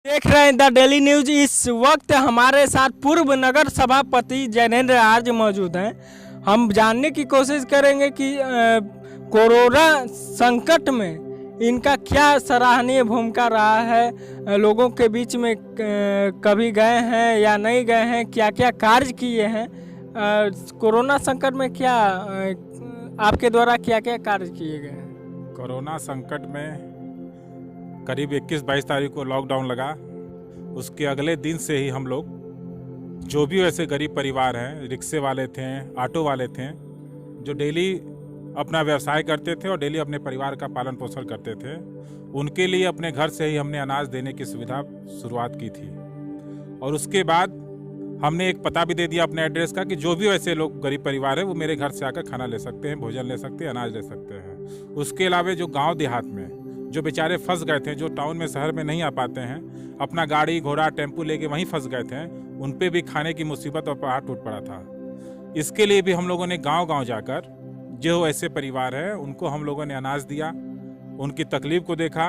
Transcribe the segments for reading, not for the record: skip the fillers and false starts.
देख रहे हैं द डेली न्यूज। इस वक्त हमारे साथ पूर्व नगर सभापति जैनेंद्र आर्य मौजूद हैं। हम जानने की कोशिश करेंगे कि कोरोना संकट में इनका क्या सराहनीय भूमिका रहा है। लोगों के बीच में कभी गए हैं या नहीं गए हैं, क्या क्या कार्य किए हैं कोरोना संकट में, क्या आपके द्वारा क्या क्या कार्य किए गए हैं। कोरोना संकट में करीब 21-22 तारीख को लॉकडाउन लगा। उसके अगले दिन से ही हम लोग जो भी वैसे गरीब परिवार हैं, रिक्शे वाले थे, ऑटो वाले थे, जो डेली अपना व्यवसाय करते थे और डेली अपने परिवार का पालन पोषण करते थे, उनके लिए अपने घर से ही हमने अनाज देने की सुविधा शुरुआत की थी। और उसके बाद हमने एक पता भी दे दिया अपने एड्रेस का कि जो भी वैसे लोग गरीब परिवार है वो मेरे घर से आकर खाना ले सकते हैं, भोजन ले सकते हैं, अनाज ले सकते हैं। उसके अलावा जो गांव देहात में जो बेचारे फंस गए थे, जो टाउन में शहर में नहीं आ पाते हैं, अपना गाड़ी घोड़ा टेम्पू लेके वहीं फंस गए थे, उन पे भी खाने की मुसीबत और पहाड़ टूट पड़ा था। इसके लिए भी हम लोगों ने गांव-गांव जाकर जो ऐसे परिवार है उनको हम लोगों ने अनाज दिया, उनकी तकलीफ को देखा,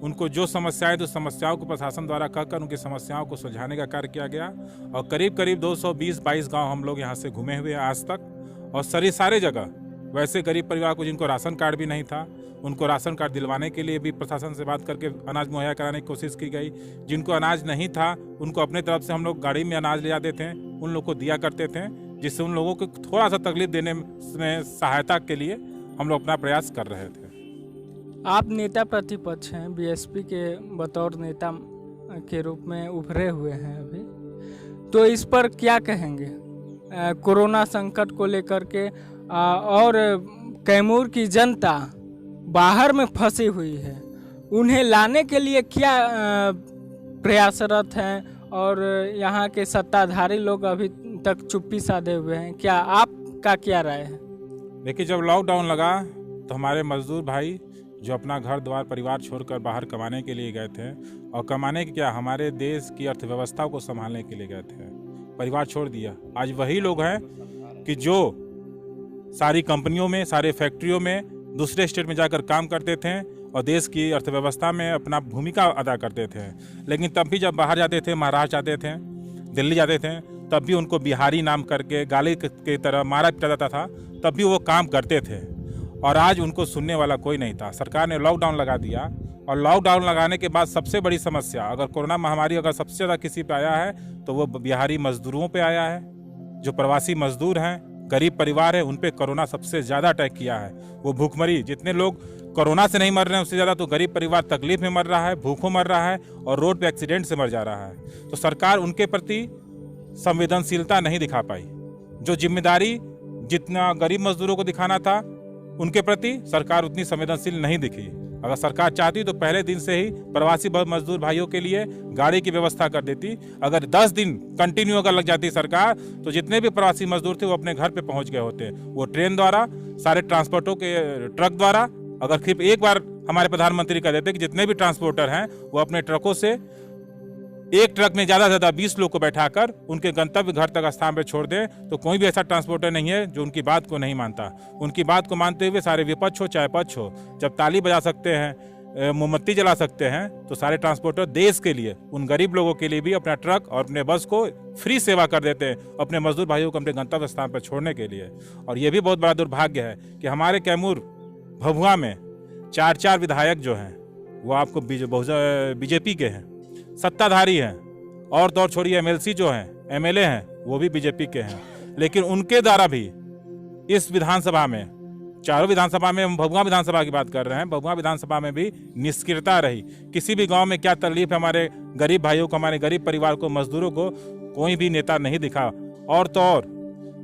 उनको जो समस्याएं तो समस्याओं को प्रशासन द्वारा कहकर उनकी समस्याओं को सुलझाने का कार्य किया गया। और करीब 220-22 गाँव हम लोग यहाँ से घूमे हुए हैं आज तक। और सारे जगह वैसे गरीब परिवार को जिनको राशन कार्ड भी नहीं था, उनको राशन कार्ड दिलवाने के लिए भी प्रशासन से बात करके अनाज मुहैया कराने की कोशिश की गई। जिनको अनाज नहीं था उनको अपने तरफ से हम लोग गाड़ी में अनाज ले जाते थे, उन लोग को दिया करते थे, जिससे उन लोगों को थोड़ा सा तकलीफ देने में सहायता के लिए हम लोग अपना प्रयास कर रहे थे। आप नेता प्रतिपक्ष हैं, बीएसपी के बतौर नेता के रूप में उभरे हुए हैं अभी, तो इस पर क्या कहेंगे कोरोना संकट को लेकर के। और कैमूर की जनता बाहर में फंसी हुई है, उन्हें लाने के लिए क्या प्रयासरत हैं, और यहाँ के सत्ताधारी लोग अभी तक चुप्पी साधे हुए हैं, क्या आपका क्या राय है। देखिए, जब लॉकडाउन लगा तो हमारे मजदूर भाई जो अपना घर द्वार परिवार छोड़कर बाहर कमाने के लिए गए थे, और कमाने के क्या हमारे देश की अर्थव्यवस्था को संभालने के लिए गए थे, परिवार छोड़ दिया। आज वही लोग हैं कि जो सारी कंपनियों में, सारे फैक्ट्रियों में, दूसरे स्टेट में जाकर काम करते थे और देश की अर्थव्यवस्था में अपना भूमिका अदा करते थे। लेकिन तब भी जब बाहर जाते थे, महाराष्ट्र जाते थे, दिल्ली जाते थे, तब भी उनको बिहारी नाम करके गाली की तरह मारा पीटा जाता था, तब भी वो काम करते थे। और आज उनको सुनने वाला कोई नहीं था। सरकार ने लॉकडाउन लगा दिया, और लॉकडाउन लगाने के बाद सबसे बड़ी समस्या, अगर कोरोना महामारी अगर सबसे ज़्यादा किसी पे आया है तो वो बिहारी मजदूरों पे आया है। जो प्रवासी मजदूर हैं, गरीब परिवार है, उन पे कोरोना सबसे ज़्यादा अटैक किया है। वो भूखमरी, जितने लोग कोरोना से नहीं मर रहे हैं उससे ज़्यादा तो गरीब परिवार तकलीफ में मर रहा है, भूखों मर रहा है और रोड पे एक्सीडेंट से मर जा रहा है। तो सरकार उनके प्रति संवेदनशीलता नहीं दिखा पाई। जो जिम्मेदारी जितना गरीब मजदूरों को दिखाना था उनके प्रति सरकार उतनी संवेदनशील नहीं दिखी। अगर सरकार चाहती तो पहले दिन से ही प्रवासी मजदूर भाइयों के लिए गाड़ी की व्यवस्था कर देती। अगर 10 दिन कंटिन्यू अगर लग जाती सरकार तो जितने भी प्रवासी मजदूर थे वो अपने घर पे पहुंच गए होते। वो ट्रेन द्वारा, सारे ट्रांसपोर्टों के ट्रक द्वारा, अगर सिर्फ एक बार हमारे प्रधानमंत्री कह देते कि जितने भी ट्रांसपोर्टर हैं वो अपने ट्रकों से एक ट्रक में ज़्यादा से ज़्यादा 20 लोग को बैठाकर उनके गंतव्य घर तक स्थान पर छोड़ दें, तो कोई भी ऐसा ट्रांसपोर्टर नहीं है जो उनकी बात को नहीं मानता। उनकी बात को मानते हुए सारे विपक्ष हो चाहे पक्ष हो, जब ताली बजा सकते हैं, मोमबत्ती जला सकते हैं, तो सारे ट्रांसपोर्टर देश के लिए, उन गरीब लोगों के लिए भी अपना ट्रक और अपने बस को फ्री सेवा कर देते हैं, अपने मजदूर भाइयों को अपने गंतव्य स्थान पर छोड़ने के लिए। और ये भी बहुत बड़ा दुर्भाग्य है कि हमारे कैमूर भभुआ में 4 विधायक जो हैं वो आपको बीजेपी के हैं, सत्ताधारी हैं, और तो और छोड़िए एमएलसी जो हैं, एमएलए हैं, वो भी बीजेपी के हैं। लेकिन उनके द्वारा भी इस विधानसभा में, चारों विधानसभा में, हम भभुआ विधानसभा की बात कर रहे हैं, भभुआ विधानसभा में भी निष्क्रियता रही। किसी भी गांव में क्या तकलीफ है हमारे गरीब भाइयों को, हमारे गरीब परिवार को, मजदूरों को, कोई भी नेता नहीं दिखा। और तो और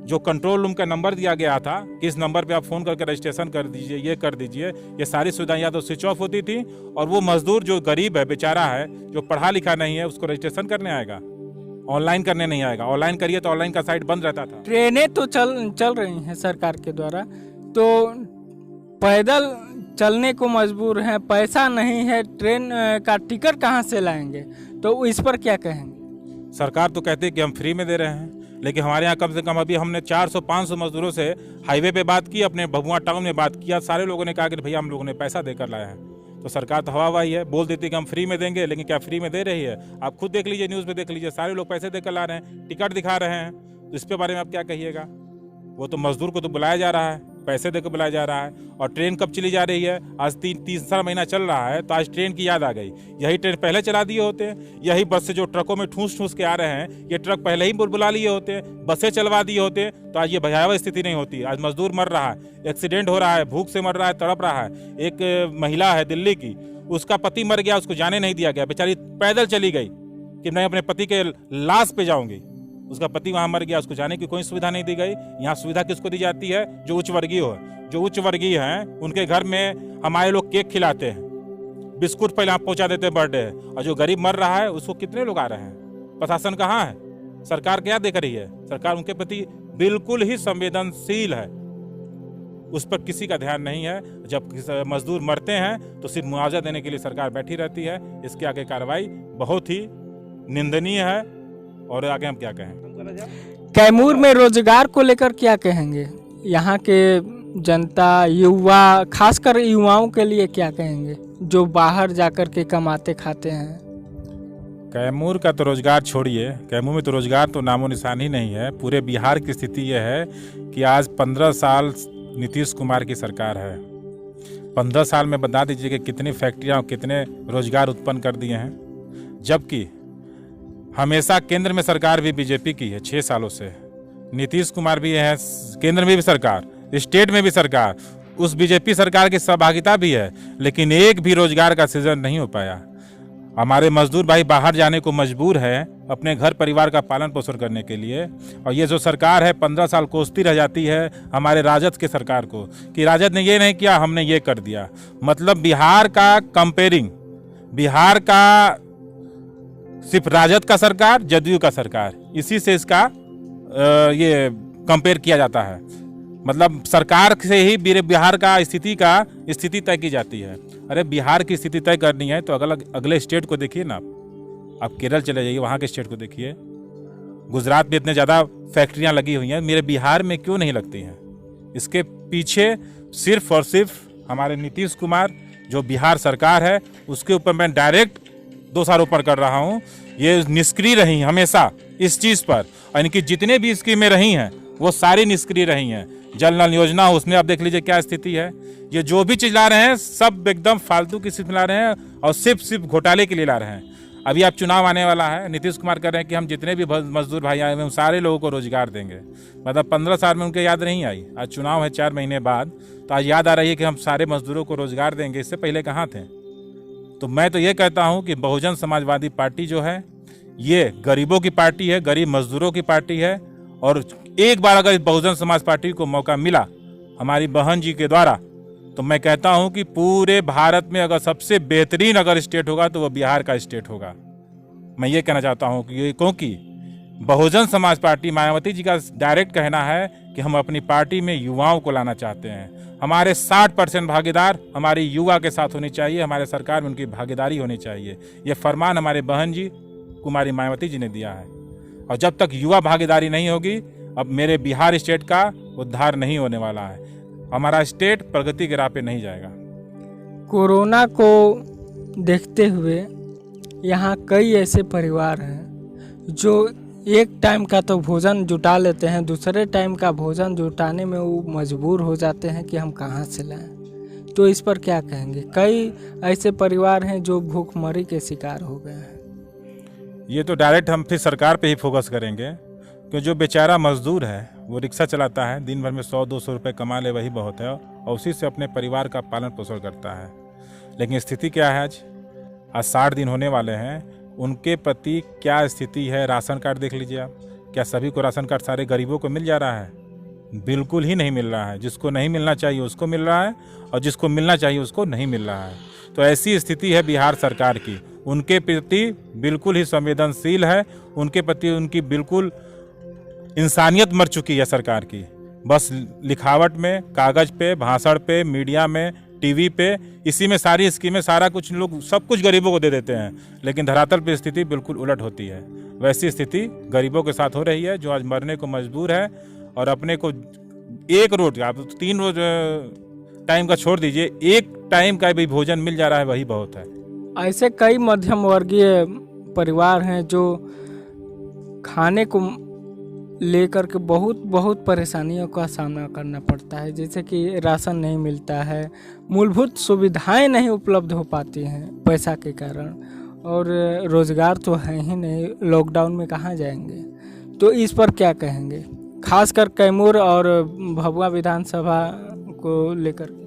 जो कंट्रोल रूम का नंबर दिया गया था कि इस नंबर पे आप फ़ोन करके रजिस्ट्रेशन कर दीजिए, ये कर दीजिए, ये सारी सुविधाएं या तो स्विच ऑफ होती थी, और वो मजदूर जो गरीब है, बेचारा है, जो पढ़ा लिखा नहीं है, उसको रजिस्ट्रेशन करने आएगा, ऑनलाइन करने नहीं आएगा। ऑनलाइन करिए तो ऑनलाइन का साइट बंद रहता था। ट्रेनें तो चल रही हैं सरकार के द्वारा, तो पैदल चलने को मजबूर हैं, पैसा नहीं है, ट्रेन का टिकट कहाँ से लाएंगे, तो इस पर क्या कहेंगे। सरकार तो कहती है कि हम फ्री में दे रहे हैं, लेकिन हमारे यहाँ कम से कम अभी हमने 400-500 मजदूरों से हाईवे पे बात की, अपने भभुआ टाउन में बात किया, सारे लोगों ने कहा कि भैया हम लोगों ने पैसा देकर लाए हैं। तो सरकार तो हवा ही है, बोल देती है कि हम फ्री में देंगे, लेकिन क्या फ्री में दे रही है? आप खुद देख लीजिए, न्यूज़ पे देख लीजिए, सारे लोग पैसे देकर ला रहे हैं, टिकट दिखा रहे हैं। तो इस पे बारे में आप क्या कहिएगा? वो तो मजदूर को तो बुलाया जा रहा है, पैसे देकर बुलाया जा रहा है। और ट्रेन कब चली जा रही है? आज तीसरा महीना चल रहा है, तो आज ट्रेन की याद आ गई। यही ट्रेन पहले चला दिए होते हैं, यही बस से जो ट्रकों में ठूस ठूस के आ रहे हैं, ये ट्रक पहले ही बुला लिए होते, बसें चलवा दिए होते, तो आज ये भयावह स्थिति नहीं होती। आज मजदूर मर रहा है, एक्सीडेंट हो रहा है, भूख से मर रहा है, तड़प रहा है। एक महिला है दिल्ली की, उसका पति मर गया, उसको जाने नहीं दिया गया, बेचारी पैदल चली गई कि मैं अपने पति के लाश पे जाऊंगी। उसका पति वहां मर गया, उसको जाने की कोई सुविधा नहीं दी गई। यहाँ सुविधा किसको दी जाती है? जो उच्च वर्गीय हो। जो उच्च वर्गीय हैं उनके घर में हमारे लोग केक खिलाते हैं, बिस्कुट पहले आप पहुंचा देते हैं बर्थडे, और जो गरीब मर रहा है उसको कितने लोग आ रहे हैं? प्रशासन कहाँ है? सरकार क्या देख रही है? सरकार उनके प्रति बिल्कुल ही संवेदनशील है, उस पर किसी का ध्यान नहीं है। जब मजदूर मरते हैं तो सिर्फ मुआवजा देने के लिए सरकार बैठी रहती है। इसके आगे कार्रवाई बहुत ही निंदनीय है, और आगे हम क्या कहें? कैमूर में रोजगार को लेकर क्या कहेंगे? यहाँ के जनता, युवा, खासकर युवाओं के लिए क्या कहेंगे जो बाहर जाकर के कमाते खाते हैं? कैमूर का तो रोजगार छोड़िए, कैमूर में तो रोजगार तो नामो निशान ही नहीं है। पूरे बिहार की स्थिति यह है कि आज 15 साल नीतीश कुमार की सरकार है। 15 साल में बता दीजिए कि कितनी फैक्ट्रियां और कितने रोजगार उत्पन्न कर दिए हैं। जबकि हमेशा केंद्र में सरकार भी बीजेपी की है 6 सालों से, नीतीश कुमार भी है, केंद्र में भी सरकार, स्टेट में भी सरकार, उस बीजेपी सरकार की सहभागिता भी है, लेकिन एक भी रोजगार का सृजन नहीं हो पाया। हमारे मजदूर भाई बाहर जाने को मजबूर है अपने घर परिवार का पालन पोषण करने के लिए। और ये जो सरकार है 15 साल कोसती रह जाती है हमारे राजद के सरकार को कि राजद ने ये नहीं किया, हमने ये कर दिया। मतलब बिहार का कंपेयरिंग, बिहार का सिर्फ राजद का सरकार, जदयू का सरकार, इसी से इसका ये कंपेयर किया जाता है। मतलब सरकार से ही बिहार का स्थिति तय की जाती है। अरे बिहार की स्थिति तय करनी है तो अगले स्टेट को देखिए ना, आप केरल चले जाइए, वहाँ के स्टेट को देखिए। गुजरात में इतने ज़्यादा फैक्ट्रियाँ लगी हुई हैं, मेरे बिहार में क्यों नहीं लगती हैं? इसके पीछे सिर्फ और सिर्फ हमारे नीतीश कुमार जो बिहार सरकार है उसके ऊपर मैं डायरेक्ट दोषारोपण कर रहा हूँ। ये निष्क्रिय रही हमेशा इस चीज़ पर, और इनकी जितने भी स्कीमें रही हैं वो सारी निष्क्रिय रही हैं। जल नल योजना हो, उसमें आप देख लीजिए क्या स्थिति है। ये जो भी चीज़ ला रहे हैं सब एकदम फालतू की चीज़ ला रहे हैं, और सिर्फ घोटाले के लिए ला रहे हैं। अभी आप चुनाव आने वाला है, नीतीश कुमार कह रहे हैं कि हम जितने भी मजदूर भाई आए हैं उन सारे लोगों को रोजगार देंगे। मतलब 15 साल में उनके याद नहीं आई, आज चुनाव है 4 महीने बाद, तो आज याद आ रही है कि हम सारे मजदूरों को रोजगार देंगे। इससे पहले कहाँ थे? तो मैं तो ये कहता हूँ कि बहुजन समाजवादी पार्टी जो है ये गरीबों की पार्टी है, गरीब मजदूरों की पार्टी है। और एक बार अगर बहुजन समाज पार्टी को मौका मिला हमारी बहन जी के द्वारा, तो मैं कहता हूं कि पूरे भारत में अगर सबसे बेहतरीन अगर स्टेट होगा तो वो बिहार का स्टेट होगा। मैं ये कहना चाहता हूं कि क्योंकि बहुजन समाज पार्टी, मायावती जी का डायरेक्ट कहना है कि हम अपनी पार्टी में युवाओं को लाना चाहते हैं। हमारे 60% भागीदार हमारी युवा के साथ होनी चाहिए, हमारे सरकार में उनकी भागीदारी होनी चाहिए। ये फरमान हमारे बहन जी कुमारी मायावती जी ने दिया है। और जब तक युवा भागीदारी नहीं होगी, अब मेरे बिहार स्टेट का उद्धार नहीं होने वाला है। हमारा स्टेट प्रगति के राह पे नहीं जाएगा। कोरोना को देखते हुए यहाँ कई ऐसे परिवार हैं जो एक टाइम का तो भोजन जुटा लेते हैं, दूसरे टाइम का भोजन जुटाने में वो मजबूर हो जाते हैं कि हम कहाँ से लाएं। तो इस पर क्या कहेंगे? कई ऐसे परिवार हैं जो भूखमरी के शिकार हो गए हैं। ये तो डायरेक्ट हम फिर सरकार पे ही फोकस करेंगे, क्योंकि जो बेचारा मजदूर है वो रिक्शा चलाता है, दिन भर में 100-200 रुपये कमा ले वही बहुत है, और उसी से अपने परिवार का पालन पोषण करता है। लेकिन स्थिति क्या है? आज 60 दिन होने वाले हैं, उनके प्रति क्या स्थिति है? राशन कार्ड देख लीजिए आप, क्या सभी को राशन कार्ड सारे गरीबों को मिल जा रहा है? बिल्कुल ही नहीं मिल रहा है। जिसको नहीं मिलना चाहिए उसको मिल रहा है, और जिसको मिलना चाहिए उसको नहीं मिल रहा है। तो ऐसी स्थिति है बिहार सरकार की। उनके प्रति बिल्कुल ही संवेदनशील है, उनके प्रति उनकी बिल्कुल इंसानियत मर चुकी है सरकार की। बस लिखावट में, कागज पे, भाषण पे, मीडिया में, टीवी पे, इसी में सारी स्कीमें, सारा कुछ लोग सब कुछ गरीबों को दे देते हैं, लेकिन धरातल पे स्थिति बिल्कुल उलट होती है। वैसी स्थिति गरीबों के साथ हो रही है जो आज मरने को मजबूर है, और अपने को एक रोज आप 3 रोज टाइम का छोड़ दीजिए, एक टाइम का भी भोजन मिल जा रहा है वही बहुत है। ऐसे कई मध्यम वर्गीय परिवार हैं जो खाने को लेकर के बहुत परेशानियों का सामना करना पड़ता है, जैसे कि राशन नहीं मिलता है, मूलभूत सुविधाएं नहीं उपलब्ध हो पाती हैं पैसा के कारण, और रोज़गार तो है ही नहीं, लॉकडाउन में कहाँ जाएंगे। तो इस पर क्या कहेंगे, खासकर कैमूर और भभुआ विधानसभा को लेकर?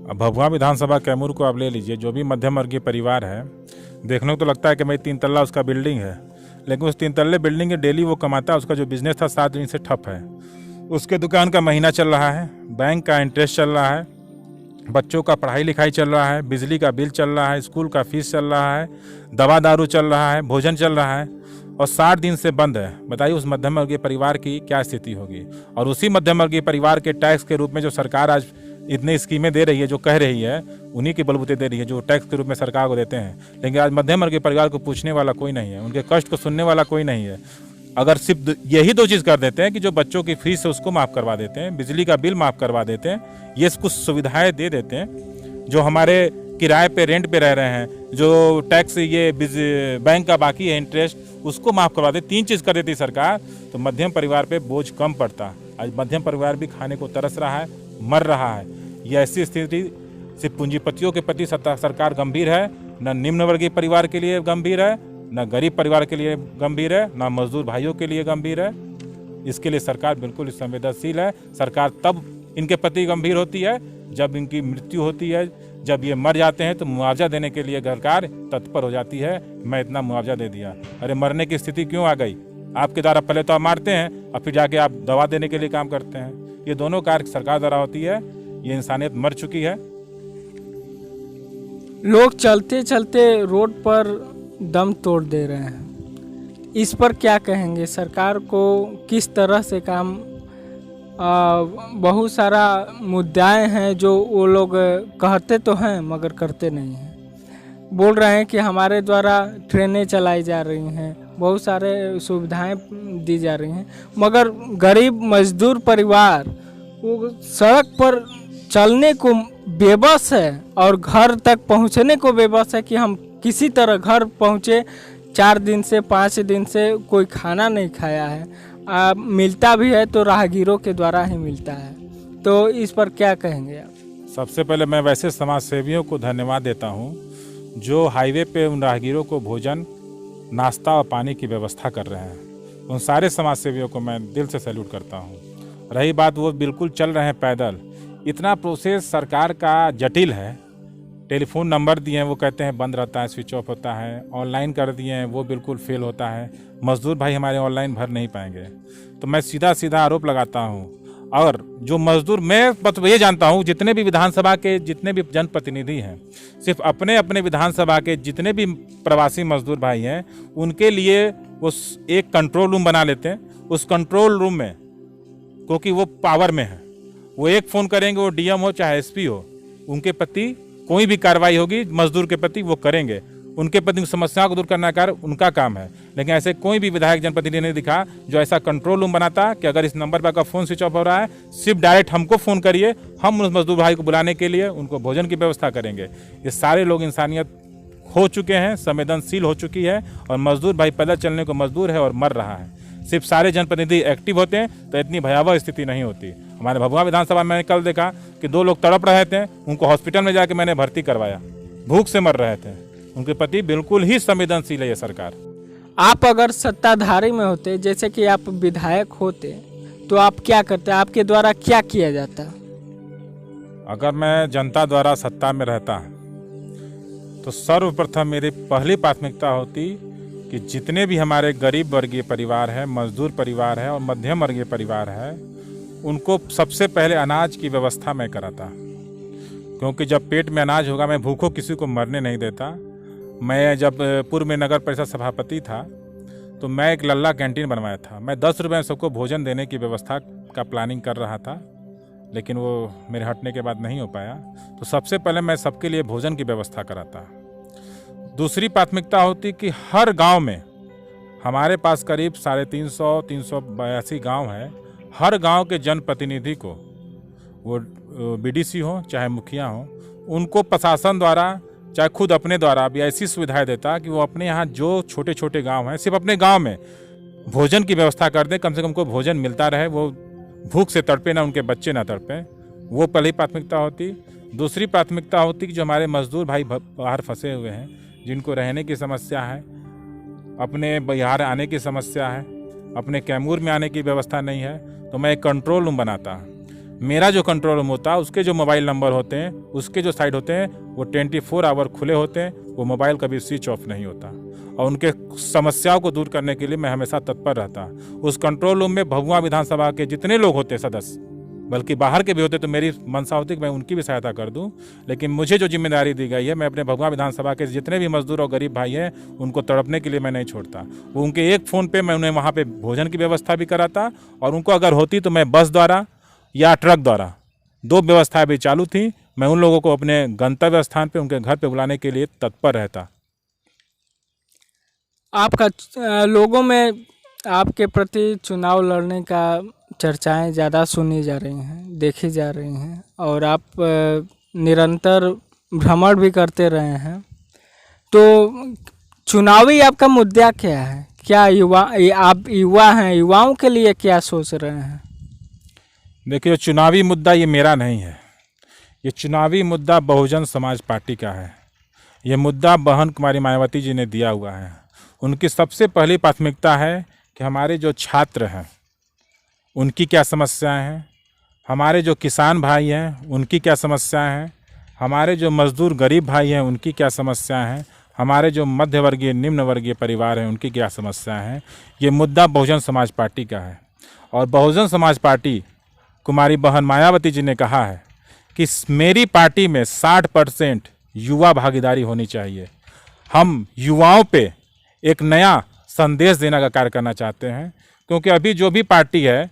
अब भभुआ विधानसभा कैमूर को आप ले लीजिए, जो भी मध्यम वर्गीय परिवार है, देखने को तो लगता है कि भाई 3 तल्ला उसका बिल्डिंग है, लेकिन उस 3 तल्ले बिल्डिंग के डेली वो कमाता है, उसका जो बिजनेस था 7 दिन से ठप है। उसके दुकान का महीना चल रहा है, बैंक का इंटरेस्ट चल रहा है, बच्चों का पढ़ाई लिखाई चल रहा है, बिजली का बिल चल रहा है, स्कूल का फीस चल रहा है, दवा दारू चल रहा है, भोजन चल रहा है, और 60 दिन से बंद है। बताइए उस मध्यम वर्गीय परिवार की क्या स्थिति होगी। और उसी मध्यम वर्गीय परिवार के टैक्स के रूप में जो सरकार आज इतनी स्कीमें दे रही है, जो कह रही है, उन्हीं के बलबूते दे रही है, जो टैक्स के रूप में सरकार को देते हैं। लेकिन आज मध्यम वर्गीय परिवार को पूछने वाला कोई नहीं है, उनके कष्ट को सुनने वाला कोई नहीं है। अगर सिर्फ यही 2 चीज़ कर देते हैं कि जो बच्चों की फीस है उसको माफ़ करवा देते हैं, बिजली का बिल माफ़ करवा देते हैं, ये कुछ सुविधाएं दे देते हैं, जो हमारे किराए पे रेंट पे रह रहे हैं, जो टैक्स ये बैंक का बाकी है इंटरेस्ट, उसको माफ़ करवा दे, 3 चीज़ कर देती सरकार, तो मध्यम परिवार पे बोझ कम पड़ता। आज मध्यम परिवार भी खाने को तरस रहा है, मर रहा है। यह ऐसी स्थिति सिर्फ पूंजीपतियों के प्रति सरकार गंभीर है, न निम्न वर्गीय परिवार के लिए गंभीर है, न गरीब परिवार के लिए गंभीर है, न मजदूर भाइयों के लिए गंभीर है। इसके लिए सरकार बिल्कुल संवेदनशील है। सरकार तब इनके प्रति गंभीर होती है जब इनकी मृत्यु होती है, जब ये मर जाते हैं तो मुआवजा देने के लिए सरकार तत्पर हो जाती है। मैं इतना मुआवजा दे दिया, अरे मरने की स्थिति क्यों आ गई? आपके द्वारा पहले तो आप मारते हैं और फिर जाके आप दवा देने के लिए काम करते हैं। ये दोनों कार्य सरकार द्वारा होती है। ये इंसानियत मर चुकी है। लोग चलते चलते रोड पर दम तोड़ दे रहे हैं, इस पर क्या कहेंगे? सरकार को किस तरह से काम बहुत सारा मुद्दाएं हैं जो वो लोग कहते तो हैं मगर करते नहीं हैं। बोल रहे हैं कि हमारे द्वारा ट्रेनें चलाई जा रही हैं, बहुत सारे सुविधाएं दी जा रही हैं, मगर गरीब मजदूर परिवार वो सड़क पर चलने को बेबस है और घर तक पहुंचने को बेबस है कि हम किसी तरह घर पहुंचे। 4 दिन से 5 दिन से कोई खाना नहीं खाया है, मिलता भी है तो राहगीरों के द्वारा ही मिलता है। तो इस पर क्या कहेंगे आप? सबसे पहले मैं वैसे समाज सेवियों को धन्यवाद देता हूं जो हाईवे पे उन राहगीरों को भोजन, नाश्ता और पानी की व्यवस्था कर रहे हैं। उन सारे समाज सेवियों को मैं दिल से सैल्यूट करता हूं। रही बात वो बिल्कुल चल रहे हैं पैदल, इतना प्रोसेस सरकार का जटिल है। टेलीफोन नंबर दिए हैं, वो कहते हैं बंद रहता है, स्विच ऑफ होता है। ऑनलाइन कर दिए हैं, वो बिल्कुल फेल होता है। मजदूर भाई हमारे ऑनलाइन भर नहीं पाएंगे। तो मैं सीधा आरोप लगाता हूं। और जो मजदूर, मैं ये जानता हूं जितने भी विधानसभा के जितने भी जनप्रतिनिधि हैं, सिर्फ अपने अपने विधानसभा के जितने भी प्रवासी मजदूर भाई हैं, उनके लिए वो एक कंट्रोल रूम बना लेते हैं। उस कंट्रोल रूम में, क्योंकि वो पावर में है, वो एक फ़ोन करेंगे, वो डीएम हो चाहे एसपी हो, उनके प्रति कोई भी कार्रवाई होगी मजदूर के प्रति वो करेंगे। उनके प्रति समस्याओं को दूर करना कार्य उनका काम है। लेकिन ऐसे कोई भी विधायक जनप्रतिनिधि नहीं दिखा जो ऐसा कंट्रोल रूम बनाता कि अगर इस नंबर पर आपका फ़ोन स्विच ऑफ हो रहा है, सिर्फ डायरेक्ट हमको फ़ोन करिए, हम उस मजदूर भाई को बुलाने के लिए उनको भोजन की व्यवस्था करेंगे। ये सारे लोग इंसानियत हो चुके हैं, संवेदनशील हो चुकी है, और मजदूर भाई पैदल चलने को मजदूर है और मर रहा है। सिर्फ सारे जनप्रतिनिधि एक्टिव होते हैं तो इतनी भयावह स्थिति नहीं होती। हमारे भभुआ विधानसभा में मैंने कल देखा कि 2 लोग तड़प रहे थे, उनको हॉस्पिटल में जाके मैंने भर्ती करवाया, भूख से मर रहे थे। उनके प्रति बिल्कुल ही संवेदनशील है ये सरकार। आप अगर सत्ताधारी में होते, जैसे कि आप विधायक होते, तो आप क्या करते? आपके द्वारा क्या किया जाता? अगर मैं जनता द्वारा सत्ता में रहता तो सर्वप्रथम मेरी पहली प्राथमिकता होती कि जितने भी हमारे गरीब वर्गीय परिवार है, मजदूर परिवार है और मध्यम वर्गीय परिवार है, उनको सबसे पहले अनाज की व्यवस्था मैं कराता। क्योंकि जब पेट में अनाज होगा, मैं भूखों किसी को मरने नहीं देता। मैं जब पूर्व में नगर परिषद सभापति था तो मैं एक लल्ला कैंटीन बनवाया था। मैं 10 रुपये में सबको भोजन देने की व्यवस्था का प्लानिंग कर रहा था, लेकिन वो मेरे हटने के बाद नहीं हो पाया। तो सबसे पहले मैं सबके लिए भोजन की व्यवस्था कराता। दूसरी प्राथमिकता होती कि हर गांव में, हमारे पास करीब 350-382 गांव है, हर गांव के जनप्रतिनिधि को वो बीडीसी हो चाहे मुखिया हो, उनको प्रशासन द्वारा चाहे खुद अपने द्वारा भी ऐसी सुविधाएं देता कि वो अपने यहाँ जो छोटे छोटे गांव हैं सिर्फ अपने गांव में भोजन की व्यवस्था कर दें, कम से कम उनको भोजन मिलता रहे, वो भूख से तड़पे ना, उनके बच्चे ना तड़पे। वो पहली प्राथमिकता होती। दूसरी प्राथमिकता होती कि जो हमारे मजदूर भाई बाहर फंसे हुए हैं, जिनको रहने की समस्या है, अपने बिहार आने की समस्या है, अपने कैमूर में आने की व्यवस्था नहीं है, तो मैं एक कंट्रोल रूम बनाता। मेरा जो कंट्रोल रूम होता, उसके जो मोबाइल नंबर होते हैं, उसके जो साइट होते हैं, वो 24 आवर खुले होते हैं, वो मोबाइल कभी स्विच ऑफ नहीं होता। और उनके समस्याओं को दूर करने के लिए मैं हमेशा तत्पर रहता। उस कंट्रोल रूम में भभुआ विधानसभा के जितने लोग होते सदस्य, बल्कि बाहर के भी होते, तो मेरी मंशा होती कि मैं उनकी भी सहायता कर दूं। लेकिन मुझे जो जिम्मेदारी दी गई है, मैं अपने भभुआ विधानसभा के जितने भी मजदूर और गरीब भाई हैं, उनको तड़पने के लिए मैं नहीं छोड़ता। वो उनके एक फ़ोन पे मैं उन्हें वहाँ पे भोजन की व्यवस्था भी कराता, और उनको अगर होती तो मैं बस द्वारा या ट्रक द्वारा, 2 व्यवस्थाएं भी चालू थी, मैं उन लोगों को अपने गंतव्य स्थान पे उनके घर पे बुलाने के लिए तत्पर रहता। आपका लोगों में आपके प्रति चुनाव लड़ने का चर्चाएं ज़्यादा सुनी जा रही हैं, देखी जा रही हैं, और आप निरंतर भ्रमण भी करते रहे हैं। तो चुनावी आपका मुद्दा क्या है? क्या आप युवा हैं, युवाओं के लिए क्या सोच रहे हैं? देखिए, चुनावी मुद्दा ये मेरा नहीं है। ये चुनावी मुद्दा बहुजन समाज पार्टी का है। ये मुद्दा बहन कुमारी मायावती जी ने दिया हुआ है। उनकी सबसे पहली प्राथमिकता है कि हमारे जो छात्र हैं उनकी क्या समस्याएं हैं, हमारे जो किसान भाई हैं उनकी क्या समस्याएं हैं, हमारे जो मजदूर गरीब भाई हैं उनकी क्या समस्याएं हैं, हमारे जो मध्य वर्गीय निम्न वर्गीय परिवार हैं उनकी क्या समस्याएं हैं। ये मुद्दा बहुजन समाज पार्टी का है। और बहुजन समाज पार्टी कुमारी बहन मायावती जी ने कहा है कि मेरी पार्टी में 60% युवा भागीदारी होनी चाहिए। हम युवाओं पे एक नया संदेश देने का कार्य करना चाहते हैं, क्योंकि अभी जो भी पार्टी है,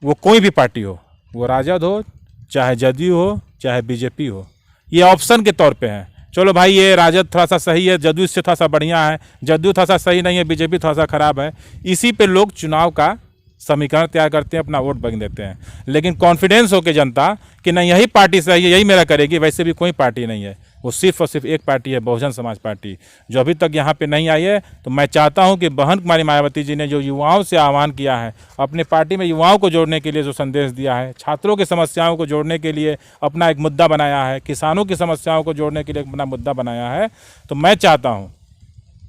वो कोई भी पार्टी हो, वो राजद हो चाहे जदयू हो चाहे बीजेपी हो, ये ऑप्शन के तौर पे है। चलो भाई, ये राजद थोड़ा सा सही है, जदयू से थोड़ा सा बढ़िया है, जदयू थोड़ा सा सही नहीं है, बीजेपी थोड़ा सा खराब है, इसी पे लोग चुनाव का समीकरण तैयार करते हैं, अपना वोट बन देते हैं। लेकिन कॉन्फिडेंस हो के जनता कि नहीं, यही पार्टी सही है, यही मेरा करेगी, वैसे भी कोई पार्टी नहीं है। वो सिर्फ और सिर्फ एक पार्टी है, बहुजन समाज पार्टी, जो अभी तक यहाँ पे नहीं आई है। तो मैं चाहता हूँ कि बहन कुमारी मायावती जी ने जो युवाओं से आह्वान किया है, अपने पार्टी में युवाओं को जोड़ने के लिए जो संदेश दिया है, छात्रों की समस्याओं को जोड़ने के लिए अपना एक मुद्दा बनाया है, किसानों की समस्याओं को जोड़ने के लिए अपना मुद्दा बनाया है, तो मैं चाहता हूँ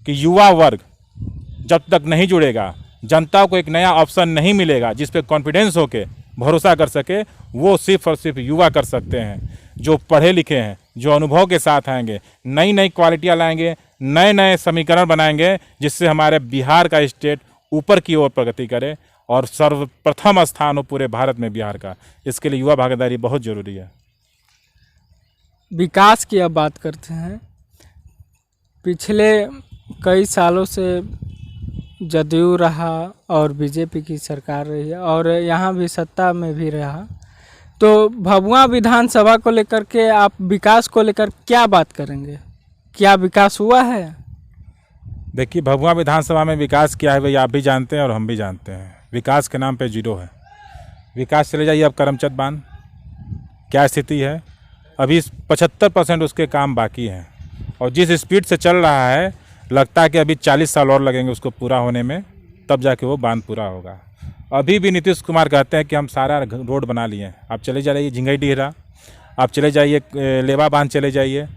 कि युवा वर्ग जब तक नहीं जुड़ेगा, जनता को एक नया ऑप्शन नहीं मिलेगा जिस पे कॉन्फिडेंस होके भरोसा कर सके, वो सिर्फ और सिर्फ युवा कर सकते हैं, जो पढ़े लिखे हैं, जो अनुभव के साथ आएंगे, नई नई क्वालिटियाँ लाएंगे, नए नए समीकरण बनाएंगे, जिससे हमारे बिहार का स्टेट ऊपर की ओर प्रगति करे और सर्वप्रथम स्थान हो पूरे भारत में बिहार का। इसके लिए युवा भागीदारी बहुत ज़रूरी है। विकास की अब बात करते हैं। पिछले कई सालों से जदयू रहा और बीजेपी की सरकार रही है, और यहाँ भी सत्ता में भी रहा। तो भभुआ विधानसभा को लेकर के आप विकास को लेकर क्या बात करेंगे? क्या विकास हुआ है? देखिए, भभुआ विधानसभा में विकास क्या है, भाई आप भी जानते हैं और हम भी जानते हैं। विकास के नाम पे जीरो है। विकास चले जाइए अब करमचद बांध, क्या स्थिति है, अभी 75% उसके काम बाकी हैं, और जिस स्पीड से चल रहा है, लगता है कि अभी 40 साल और लगेंगे उसको पूरा होने में, तब जाके वो बांध पूरा होगा। अभी भी नीतीश कुमार कहते हैं कि हम सारा रोड बना लिए हैं। आप चले जाइए झिंगई डीहरा, आप चले जाइए लेवा बांध चले जाइए,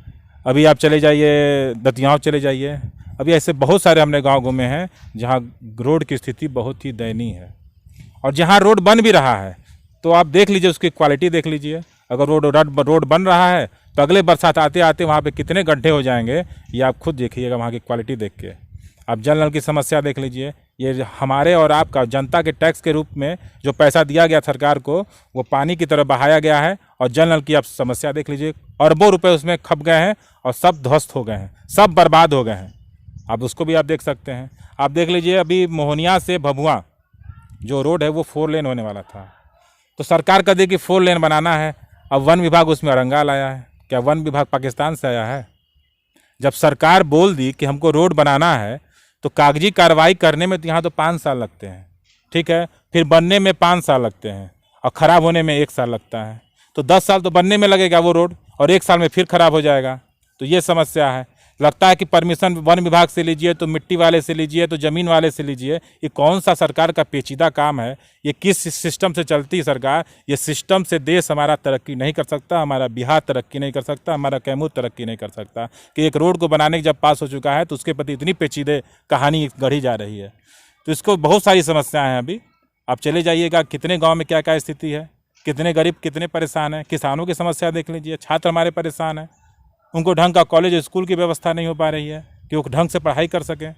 अभी आप चले जाइए दतियाँव चले जाइए। अभी ऐसे बहुत सारे हमने गांव घूमे हैं जहां रोड की स्थिति बहुत ही दयनीय है। और जहां रोड बन भी रहा है तो आप देख लीजिए, उसकी क्वालिटी देख लीजिए। अगर रोड बन रहा है तो अगले बरसात आते आते वहाँ पे कितने गड्ढे हो जाएंगे, ये आप खुद देखिएगा वहाँ की क्वालिटी देख के। आप जल नल की समस्या देख लीजिए। ये हमारे और आपका जनता के टैक्स के रूप में जो पैसा दिया गया सरकार को, वो पानी की तरफ बहाया गया है। और जल नल की आप समस्या देख लीजिए, अरबों रुपए उसमें खप गए हैं और सब ध्वस्त हो गए हैं, सब बर्बाद हो गए हैं। आप उसको भी आप देख सकते हैं। आप देख लीजिए, अभी मोहनिया से भभुआ जो रोड है वो 4 लेन होने वाला था, तो सरकार कह दी कि 4 लेन बनाना है। अब वन विभाग उसमें अरंगा लाया है। क्या वन विभाग पाकिस्तान से आया है? जब सरकार बोल दी कि हमको रोड बनाना है, तो कागजी कार्रवाई करने में तो यहाँ तो 5 साल लगते हैं, ठीक है, फिर बनने में 5 साल लगते हैं और ख़राब होने में 1 साल लगता है। तो 10 साल तो बनने में लगेगा वो रोड, और 1 साल में फिर खराब हो जाएगा। तो ये समस्या है। लगता है कि परमिशन वन विभाग से लीजिए, तो मिट्टी वाले से लीजिए, तो ज़मीन वाले से लीजिए। ये कौन सा सरकार का पेचीदा काम है? ये किस सिस्टम से चलती है सरकार? ये सिस्टम से देश हमारा तरक्की नहीं कर सकता, हमारा बिहार तरक्की नहीं कर सकता, हमारा कैमूर तरक्की नहीं कर सकता। कि एक रोड को बनाने के जब पास हो चुका है तो उसके प्रति इतनी पेचीदे कहानी गढ़ी जा रही है। तो इसको बहुत सारी समस्याएँ हैं। अभी आप चले जाइएगा, कितने गाँव में क्या क्या स्थिति है, कितने गरीब कितने परेशान हैं। किसानों की समस्या देख लीजिए, छात्र हमारे परेशान हैं, उनको ढंग का कॉलेज स्कूल की व्यवस्था नहीं हो पा रही है कि वो ढंग से पढ़ाई कर सकें।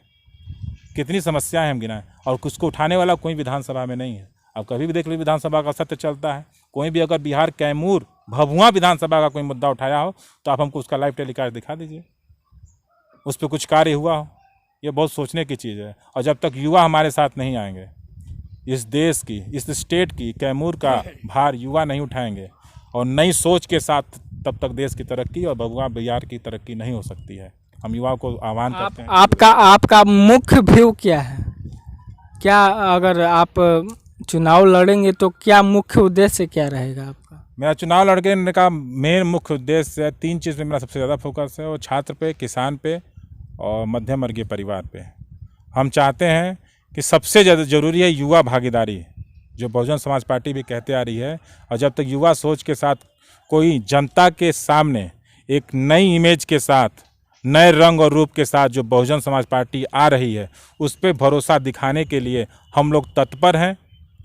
कितनी समस्याएं हम गिनाएं, और उसको उठाने वाला कोई विधानसभा में नहीं है। अब कभी भी देख लीजिए विधानसभा का सत्य चलता है। कोई भी अगर बिहार कैमूर भभुआ विधानसभा का कोई मुद्दा उठाया हो तो आप हमको उसका लाइव टेलीकास्ट दिखा दीजिए, उस पर कुछ कार्य हुआ हो। ये बहुत सोचने की चीज़ है। और जब तक युवा हमारे साथ नहीं आएंगे, इस देश की, इस स्टेट की, कैमूर का भार युवा नहीं उठाएंगे और नई सोच के साथ, तब तक देश की तरक्की और भभुआ बिहार की तरक्की नहीं हो सकती है। हम युवाओं को आह्वान करते हैं। आपका मुख्य व्यू क्या है? क्या अगर आप चुनाव लड़ेंगे तो क्या मुख्य उद्देश्य क्या रहेगा आपका? मेरा चुनाव लड़ने का मेन मुख्य उद्देश्य है, 3 चीज़ में मेरा सबसे ज़्यादा फोकस है, वो छात्र पे, किसान पे और मध्यम वर्गीय परिवार पे। हम चाहते हैं कि सबसे ज़्यादा ज़रूरी है युवा भागीदारी, जो बहुजन समाज पार्टी भी कहते आ रही है। और जब तक युवा सोच के साथ कोई जनता के सामने एक नई इमेज के साथ, नए रंग और रूप के साथ जो बहुजन समाज पार्टी आ रही है, उस पर भरोसा दिखाने के लिए हम लोग तत्पर हैं।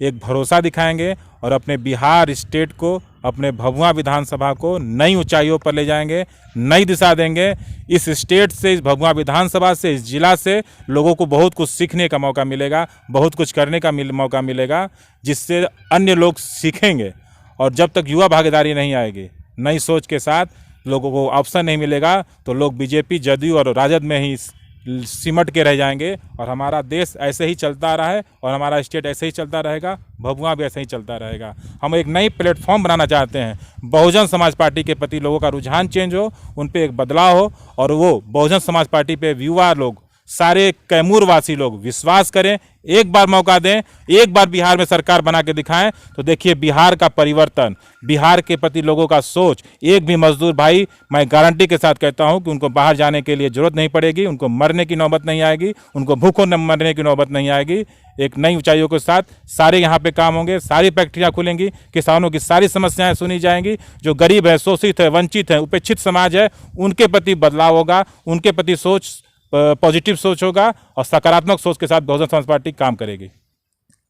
एक भरोसा दिखाएंगे और अपने बिहार स्टेट को, अपने भभुआ विधानसभा को नई ऊंचाइयों पर ले जाएंगे, नई दिशा देंगे। इस स्टेट से, इस भभुआ विधानसभा से, इस जिला से लोगों को बहुत कुछ सीखने का मौका मिलेगा, बहुत कुछ करने का मौका मिलेगा, जिससे अन्य लोग सीखेंगे। और जब तक युवा भागीदारी नहीं आएगी, नई सोच के साथ लोगों को ऑप्शन नहीं मिलेगा, तो लोग बीजेपी, जदयू और राजद में ही सिमट के रह जाएंगे। और हमारा देश ऐसे ही चलता रहा है और हमारा स्टेट ऐसे ही चलता रहेगा, भभुआ भी ऐसे ही चलता रहेगा। हम एक नई प्लेटफॉर्म बनाना चाहते हैं। बहुजन समाज पार्टी के प्रति लोगों का रुझान चेंज हो, उन पे एक बदलाव हो, और वो बहुजन समाज पार्टी पे युवा लोग, सारे कैमूर वासी लोग विश्वास करें। एक बार मौका दें, एक बार बिहार में सरकार बना के दिखाएं, तो देखिए बिहार का परिवर्तन, बिहार के प्रति लोगों का सोच। एक भी मजदूर भाई, मैं गारंटी के साथ कहता हूं कि उनको बाहर जाने के लिए जरूरत नहीं पड़ेगी, उनको मरने की नौबत नहीं आएगी, उनको भूखों मरने की नौबत नहीं आएगी। एक नई ऊंचाइयों के साथ सारे यहाँ पे काम होंगे, सारी फैक्ट्रियाँ खुलेंगी, किसानों की सारी समस्याएं सुनी जाएंगी। जो गरीब है, शोषित है, वंचित है, उपेक्षित समाज है, उनके प्रति बदलाव होगा, उनके प्रति सोच, पॉजिटिव सोच होगा और सकारात्मक सोच के साथ बहुजन समाज पार्टी काम करेगी।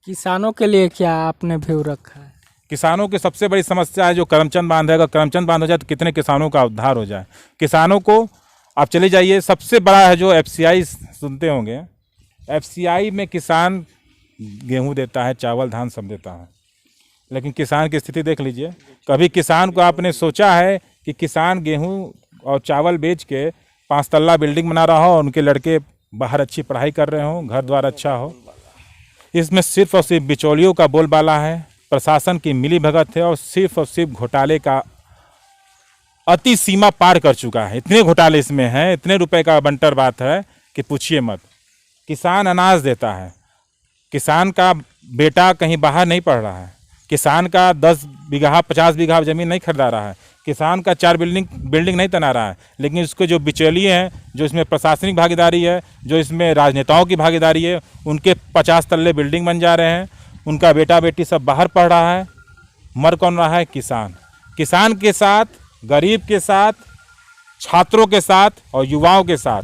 किसानों के लिए क्या आपने व्यू रखा है? किसानों की सबसे बड़ी समस्या है जो करमचंद बांध है। अगर करमचंद बांध हो जाए तो कितने किसानों का उद्धार हो जाए। किसानों को आप चले जाइए, सबसे बड़ा है जो FCI सुनते होंगे। FCI में किसान गेहूं देता है, चावल, धान सब देता है, लेकिन किसान की स्थिति देख लीजिए। कभी किसान को आपने सोचा है कि किसान गेहूं और चावल बेच के 5 तल्ला बिल्डिंग बना रहा हो, उनके लड़के बाहर अच्छी पढ़ाई कर रहे हो, घर द्वार अच्छा हो? इसमें सिर्फ और सिर्फ बिचौलियों का बोलबाला है, प्रशासन की मिलीभगत है और सिर्फ घोटाले का अति सीमा पार कर चुका है। इतने घोटाले इसमें हैं, इतने रुपए का बंटर बात है कि पूछिए मत। किसान अनाज देता है, किसान का बेटा कहीं बाहर नहीं पढ़ रहा है, किसान का 10 बीघा 50 बीघा ज़मीन नहीं खरीदा रहा है, किसान का 4 बिल्डिंग नहीं तना रहा है, लेकिन इसको जो बिचौलिए हैं, जो इसमें प्रशासनिक भागीदारी है, जो इसमें राजनेताओं की भागीदारी है, उनके 50 तल्ले बिल्डिंग बन जा रहे हैं, उनका बेटा बेटी सब बाहर पढ़ रहा है। मर कौन रहा है? किसान। किसान के साथ, गरीब के साथ, छात्रों के साथ और युवाओं के साथ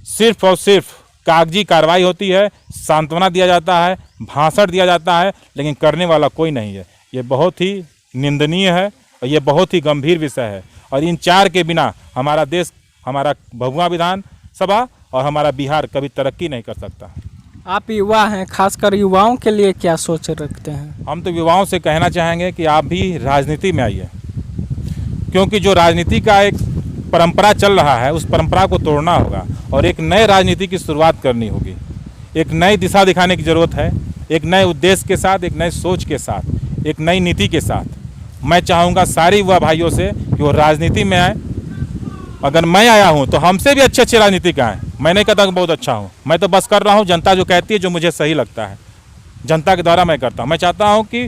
सिर्फ और सिर्फ कागजी कार्रवाई होती है, सांत्वना दिया जाता है, भाषण दिया जाता है, लेकिन करने वाला कोई नहीं है। ये बहुत ही निंदनीय है और ये बहुत ही गंभीर विषय है। और इन 4 के बिना हमारा देश, हमारा भभुआ विधानसभा और हमारा बिहार कभी तरक्की नहीं कर सकता। आप युवा हैं, खासकर युवाओं के लिए क्या सोच रखते हैं? हम तो युवाओं से कहना चाहेंगे कि आप भी राजनीति में आइए, क्योंकि जो राजनीति का एक परंपरा चल रहा है, उस परंपरा को तोड़ना होगा और एक नए राजनीति की शुरुआत करनी होगी। एक नई दिशा दिखाने की ज़रूरत है, एक नए उद्देश्य के साथ, एक नए सोच के साथ, एक नई नीति के साथ। मैं चाहूँगा सारे युवा भाइयों से कि वो राजनीति में आए। अगर मैं आया हूँ तो हमसे भी अच्छे अच्छे राजनीतिक आए। मैं नहीं कहता कि बहुत अच्छा हूँ, मैं तो बस कर रहा हूँ जनता जो कहती है, जो मुझे सही लगता है, जनता के द्वारा मैं करता हूँ। मैं चाहता हूँ कि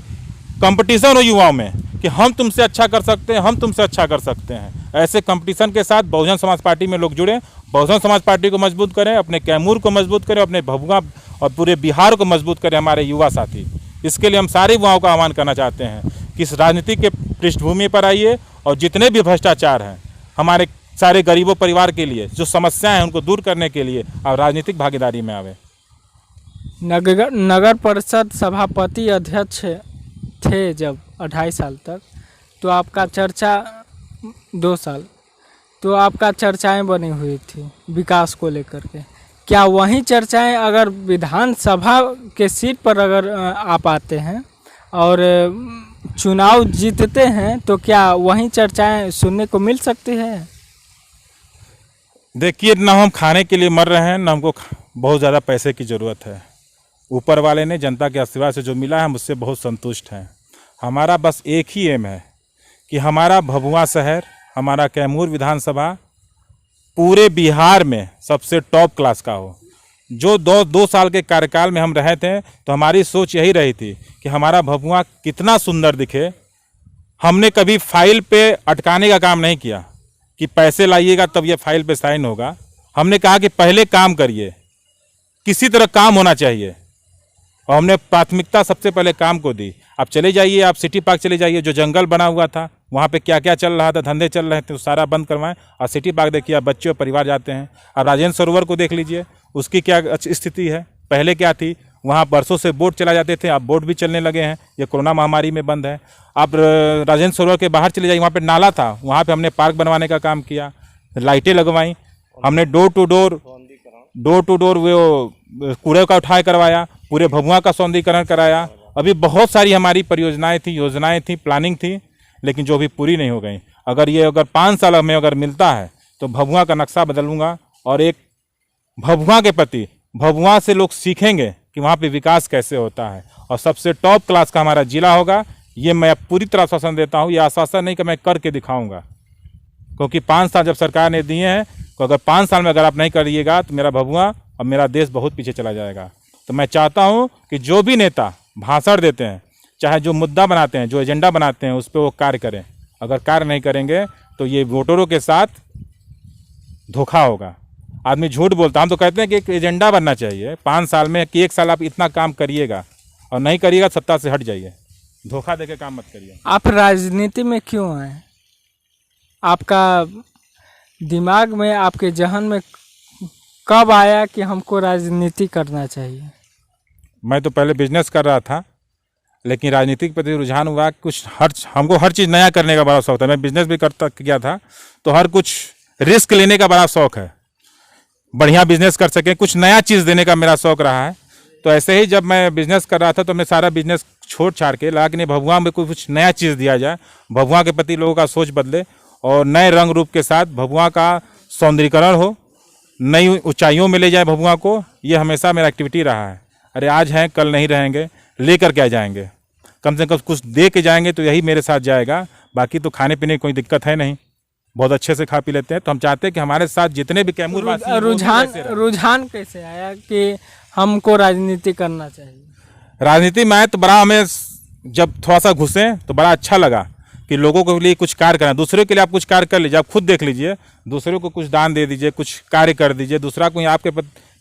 कंपटीशन हो युवाओं में, कि हम तुमसे अच्छा कर सकते हैं, हम तुमसे अच्छा कर सकते हैं। ऐसे कंपटीशन के साथ बहुजन समाज पार्टी में लोग जुड़े, बहुजन समाज पार्टी को मजबूत करें, अपने कैमूर को मजबूत करें, अपने भभुआ और पूरे बिहार को मजबूत करें हमारे युवा साथी। इसके लिए हम सारे युवाओं का आह्वान करना चाहते हैं कि इस राजनीति के पृष्ठभूमि पर आइए और जितने भी भ्रष्टाचार हैं हमारे सारे गरीबों परिवार के लिए, जो समस्याएं हैं उनको दूर करने के लिए आप राजनीतिक भागीदारी में आवे। नगर परिषद सभापति अध्यक्ष थे जब 2.5 साल तक, तो आपका चर्चा 2 साल, तो आपका चर्चाएं बनी हुई थी विकास को लेकर के। क्या वही चर्चाएं अगर विधानसभा के सीट पर अगर आप आते हैं और चुनाव जीतते हैं तो क्या वही चर्चाएं सुनने को मिल सकती है? देखिए, ना हम खाने के लिए मर रहे हैं, ना हमको बहुत ज़्यादा पैसे की ज़रूरत है। ऊपर वाले ने जनता के आशीर्वाद से जो मिला है हम उससे बहुत संतुष्ट हैं। हमारा बस एक ही एम है कि हमारा भभुआ शहर, हमारा कैमूर विधानसभा पूरे बिहार में सबसे टॉप क्लास का हो। जो 2 साल के कार्यकाल में हम रहे थे तो हमारी सोच यही रही थी कि हमारा भभुआ कितना सुंदर दिखे। हमने कभी फाइल पे अटकाने का काम नहीं किया कि पैसे लाइएगा तब ये फाइल पे साइन होगा। हमने कहा कि पहले काम करिए, किसी तरह काम होना चाहिए, और हमने प्राथमिकता सबसे पहले काम को दी। आप चले जाइए, आप सिटी पार्क चले जाइए, जो जंगल बना हुआ था वहाँ पे क्या क्या चल रहा था, धंधे चल रहे थे, वो सारा बंद करवाएं। और सिटी पार्क देखिए, आप बच्चे और परिवार जाते हैं। और राजेंद्र सरोवर को देख लीजिए, उसकी क्या स्थिति है। पहले क्या थी, वहाँ बरसों से बोट चला जाते थे, अब बोट भी चलने लगे हैं, ये कोरोना महामारी में बंद है। आप राजेंद्र सरोवर के बाहर चले जाइए, वहाँ पे नाला था, वहाँ पे हमने पार्क बनवाने का काम किया, लाइटें लगवाई, हमने डोर टू डोर वो कूड़े का उठाए करवाया, पूरे भभुआ का सौंदर्यीकरण कराया। अभी बहुत सारी हमारी परियोजनाएं थी, योजनाएं थी, प्लानिंग थी, लेकिन जो अभी पूरी नहीं हो गई। अगर 5 साल में अगर मिलता है तो भभुआ का नक्शा बदलूंगा, और एक भभुआ के प्रति, भभुआ से लोग सीखेंगे कि वहाँ पे विकास कैसे होता है, और सबसे टॉप क्लास का हमारा जिला होगा। ये मैं पूरी तरह आश्वासन देता हूँ। ये आश्वासन नहीं कि मैं करके दिखाऊंगा, क्योंकि 5 साल जब सरकार ने दिए हैं, तो अगर 5 साल में अगर आप नहीं करिएगा तो मेरा भभुआ और मेरा देश बहुत पीछे चला जाएगा। तो मैं चाहता हूँ कि जो भी नेता भाषण देते हैं, चाहे जो मुद्दा बनाते हैं, जो एजेंडा बनाते हैं, उस पर वो कार्य करें। अगर कार्य नहीं करेंगे तो ये वोटरों के साथ धोखा होगा। आदमी झूठ बोलता, हम तो कहते हैं कि एक एजेंडा बनना चाहिए 5 साल में, कि 1 साल आप इतना काम करिएगा, और नहीं करिएगा सत्ता से हट जाइए। धोखा देके काम मत करिए। आप राजनीति में क्यों आए? आपका दिमाग में, आपके जहन में कब आया कि हमको राजनीति करना चाहिए? मैं तो पहले बिजनेस कर रहा था, लेकिन राजनीति के प्रति रुझान हुआ। हमको हर चीज़ नया करने का बड़ा शौक था। मैं बिजनेस भी करता किया था, तो हर कुछ रिस्क लेने का बड़ा शौक है। बढ़िया बिजनेस कर सकें, कुछ नया चीज़ देने का मेरा शौक रहा है। तो ऐसे ही जब मैं बिजनेस कर रहा था तो मैं सारा बिजनेस छोड़ छाड़ के लगा कि नहीं, भभुआ में कुछ नया चीज़ दिया जाए, भभुआ के प्रति लोगों का सोच बदले, और नए रंग रूप के साथ भभुआ का सौंदर्यीकरण हो, नई ऊंचाइयों में ले जाए भभुआ को। ये हमेशा मेरा एक्टिविटी रहा है। अरे आज हैं कल नहीं रहेंगे, लेकर क्या जाएंगे, कम से कम कुछ दे के जाएंगे तो यही मेरे साथ जाएगा। बाकी तो खाने पीने की कोई दिक्कत है नहीं, बहुत अच्छे से खा पी लेते हैं। तो हम चाहते हैं कि हमारे साथ जितने भी कैमूर वासी हैं, रुझान कैसे आया कि हमको राजनीति करना चाहिए? राजनीति में आए तो बड़ा, हमें जब थोड़ा सा घुसे तो बड़ा अच्छा लगा कि लोगों के लिए कुछ कार्य करना। दूसरे के लिए आप कुछ कार्य कर लीजिए, आप खुद देख लीजिए, दूसरों को कुछ दान दे दीजिए, कुछ कार्य कर दीजिए, दूसरा कोई आपके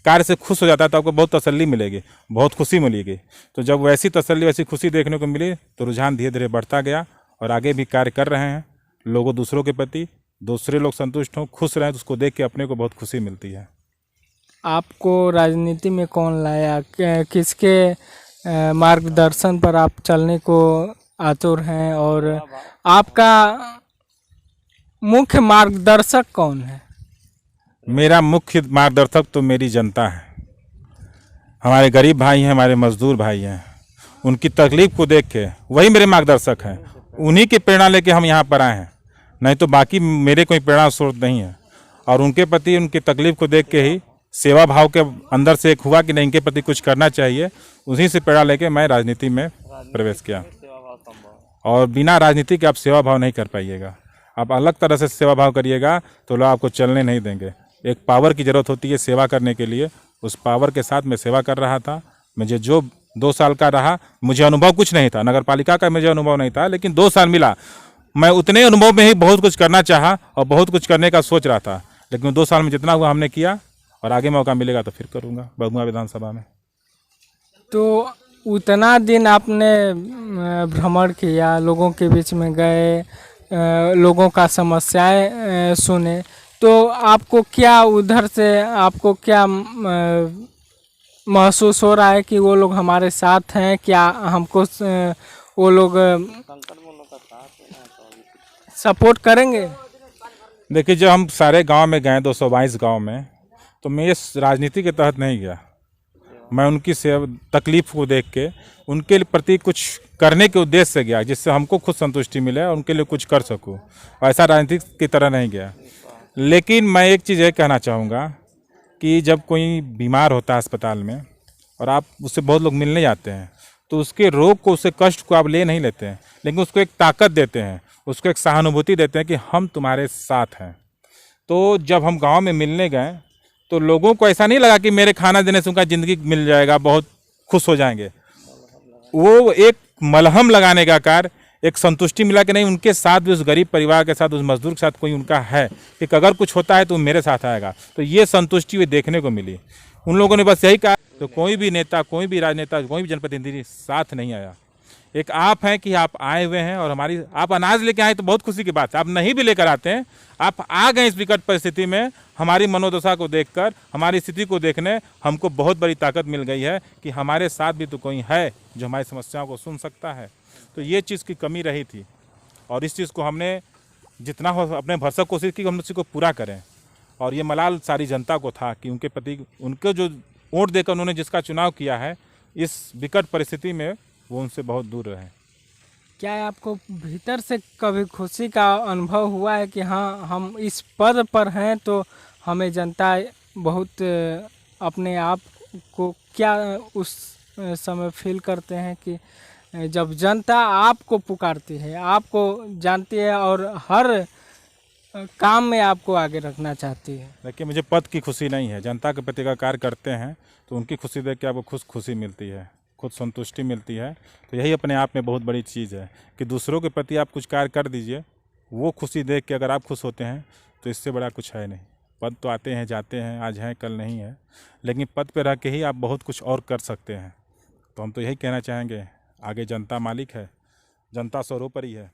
कार्य से खुश हो जाता है तो आपको बहुत तसल्ली मिलेगी, बहुत खुशी मिलेगी। तो जब वैसी तसल्ली, वैसी खुशी देखने को मिली तो रुझान धीरे धीरे बढ़ता गया, और आगे भी कार्य कर रहे हैं। लोगों दूसरों के प्रति, दूसरे लोग संतुष्ट हों, खुश रहें, तो उसको देख के अपने को बहुत खुशी मिलती है। आपको राजनीति में कौन लाया? किसके मार्गदर्शन पर आप चलने को आतुर हैं, और आपका मुख्य मार्गदर्शक कौन है? मेरा मुख्य मार्गदर्शक तो मेरी जनता है। हमारे गरीब भाई हैं, हमारे मजदूर भाई हैं, उनकी तकलीफ को देख के वही मेरे मार्गदर्शक हैं। उन्हीं की प्रेरणा लेके हम यहाँ पर आए हैं, नहीं तो बाकी मेरे कोई प्रेरणा स्रोत नहीं है। और उनके प्रति, उनकी तकलीफ को देख के ही सेवा भाव के अंदर से एक हुआ कि नहीं, इनके प्रति कुछ करना चाहिए। उसी से प्रेरणा लेके मैं राजनीति में प्रवेश किया। और बिना राजनीति के आप सेवा भाव नहीं कर पाइएगा। आप अलग तरह से सेवा भाव करिएगा तो लोग आपको चलने नहीं देंगे। एक पावर की ज़रूरत होती है सेवा करने के लिए, उस पावर के साथ मैं सेवा कर रहा था। मुझे जो 2 साल का रहा, मुझे अनुभव कुछ नहीं था, नगर पालिका का मुझे अनुभव नहीं था, लेकिन 2 साल मिला। मैं उतने अनुभव में ही बहुत कुछ करना चाहा और बहुत कुछ करने का सोच रहा था, लेकिन 2 साल में जितना हुआ हमने किया, और आगे मौका मिलेगा तो फिर करूँगा बगुआ विधानसभा में। तो उतना दिन आपने भ्रमण किया, लोगों के बीच में गए, लोगों का समस्याएं सुने, तो आपको क्या उधर से आपको क्या महसूस हो रहा है कि वो लोग हमारे साथ हैं? क्या हमको वो लोग सपोर्ट करेंगे? देखिए, जब हम सारे गांव में गए 222 गांव में, तो मैं इस राजनीति के तहत नहीं गया। मैं उनकी सेवा तकलीफ को देख के उनके प्रति कुछ करने के उद्देश्य से गया, जिससे हमको खुद संतुष्टि मिले और उनके लिए कुछ कर सकूं। ऐसा राजनीति की तरह नहीं गया। लेकिन मैं एक चीज़ ये कहना चाहूँगा कि जब कोई बीमार होता है अस्पताल में और आप उससे बहुत लोग मिलने जाते हैं, तो उसके रोग को, उसके कष्ट को आप ले नहीं लेते हैं, लेकिन उसको एक ताकत देते हैं, उसको एक सहानुभूति देते हैं कि हम तुम्हारे साथ हैं। तो जब हम गांव में मिलने गए तो लोगों को ऐसा नहीं लगा कि मेरे खाना देने से उनका ज़िंदगी मिल जाएगा, बहुत खुश हो जाएंगे। वो एक मलहम लगाने का कार्य, एक संतुष्टि मिला कि नहीं, उनके साथ भी, उस गरीब परिवार के साथ, उस मजदूर के साथ कोई उनका है कि अगर कुछ होता है तो मेरे साथ आएगा। तो ये संतुष्टि भी देखने को मिली। उन लोगों ने बस यही कहा। तो कोई भी नेता, कोई भी राजनेता, कोई भी जनप्रतिनिधि साथ नहीं आया। एक आप हैं कि आप आए हुए हैं और हमारी, आप अनाज लेके आए तो बहुत खुशी की बात है। आप नहीं भी लेकर आते हैं, आप आ गए इस विकट परिस्थिति में, हमारी मनोदशा को देखकर, हमारी स्थिति को देखने हमको बहुत बड़ी ताकत मिल गई है कि हमारे साथ भी तो कोई है जो हमारी समस्याओं को सुन सकता है। तो ये चीज़ की कमी रही थी और इस चीज़ को हमने जितना हो अपने भरसक कोशिश की कि हम उसी को पूरा करें। और ये मलाल सारी जनता को था कि उनके प्रति, उनको जो वोट देकर उन्होंने जिसका चुनाव किया है, इस विकट परिस्थिति में वो उनसे बहुत दूर रहे। क्या आपको भीतर से कभी खुशी का अनुभव हुआ है कि हाँ, हम इस पद पर हैं तो हमें जनता बहुत अपने आप को क्या उस समय फील करते हैं कि जब जनता आपको पुकारती है, आपको जानती है और हर काम में आपको आगे रखना चाहती है? देखिए, मुझे पद की खुशी नहीं है। जनता के प्रति का कार्य करते हैं तो उनकी खुशी देख के आपको खुशी मिलती है, खुद संतुष्टि मिलती है। तो यही अपने आप में बहुत बड़ी चीज़ है कि दूसरों के प्रति आप कुछ कार्य कर दीजिए, वो खुशी देख के अगर आप खुश होते हैं तो इससे बड़ा कुछ है नहीं। पद तो आते हैं जाते हैं, आज हैं कल नहीं है, लेकिन पद पे रह के ही आप बहुत कुछ और कर सकते हैं। तो हम तो यही कहना चाहेंगे, आगे जनता मालिक है, जनता सर्वोपरि है।